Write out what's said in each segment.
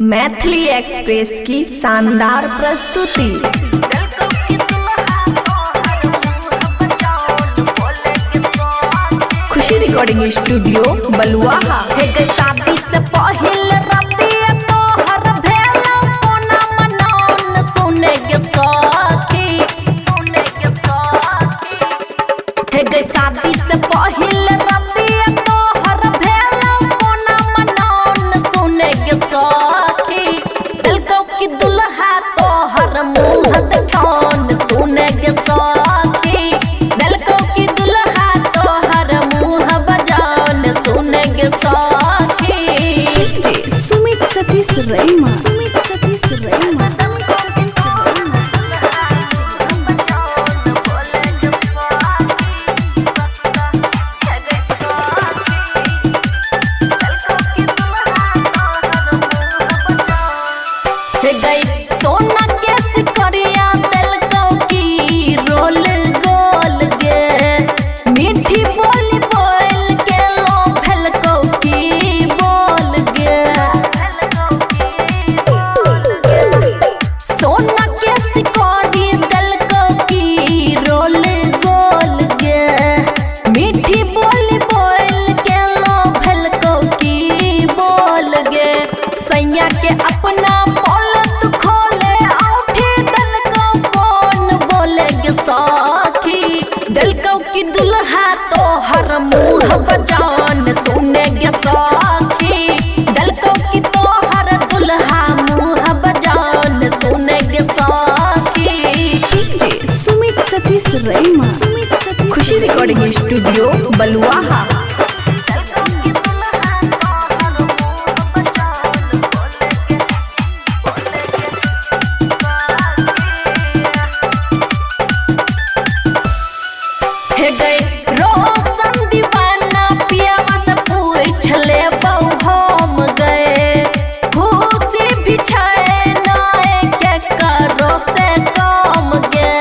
Maithili express की शानदार प्रस्तुति। खुशी रिकॉर्डिंग स्टूडियो बलुआहा। शादी से पहिल रतिया तोहर भेल कोना मनौन सुने गे सखी हे गे शादी से पहिल रतिया तोहर भेल कोना मनौन सुने गे सखी दिलको की दुल्हा तोहर मुँह देखौन सुने गे सखी दिलको की दुल्हा तोहर मुँह बजान सुने गे सखी। सुमित सतीश रईमा। सोना के सिकरिया दिलको की रोल गोल गे मीठी बोली बोल के लो भेलको की बोल गे सोना के सिकरी दिलको की रोल गोल गे मीठी बोली बोल के लो भेलको की बोल गे सैया के अपना दिलको की दुल्हा तोहर मुँह बजान सुने गे सखी दिलको की तोहर दुल्हा मुँह बजान सुने गे सखी। सुमित सतीश रईमा। खुशी रिकॉर्डिंग स्टूडियो बलुआहा। रोशन दीवाना पियावा से पूछ ले बहु हम गए खुशी भी छे नाए के करो से काम गे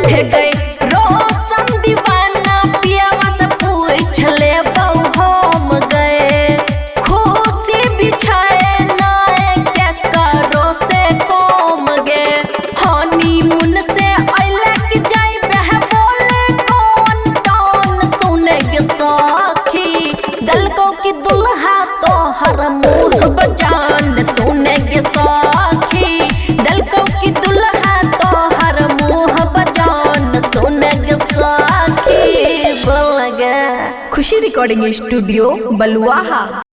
हे गए रोशन दीवाना पियावा से पूछ ले बहु हम गए खुशी भी छे नाए के करो से काम गे हनीमून से दिलको की दुल्हा तोहर मुँह बजान सुने गे सखी दिलको की दुल्हा तोहर मुँह बजान सुने गे सखी बोल गे। खुशी रिकॉर्डिंग स्टूडियो बलुआहा।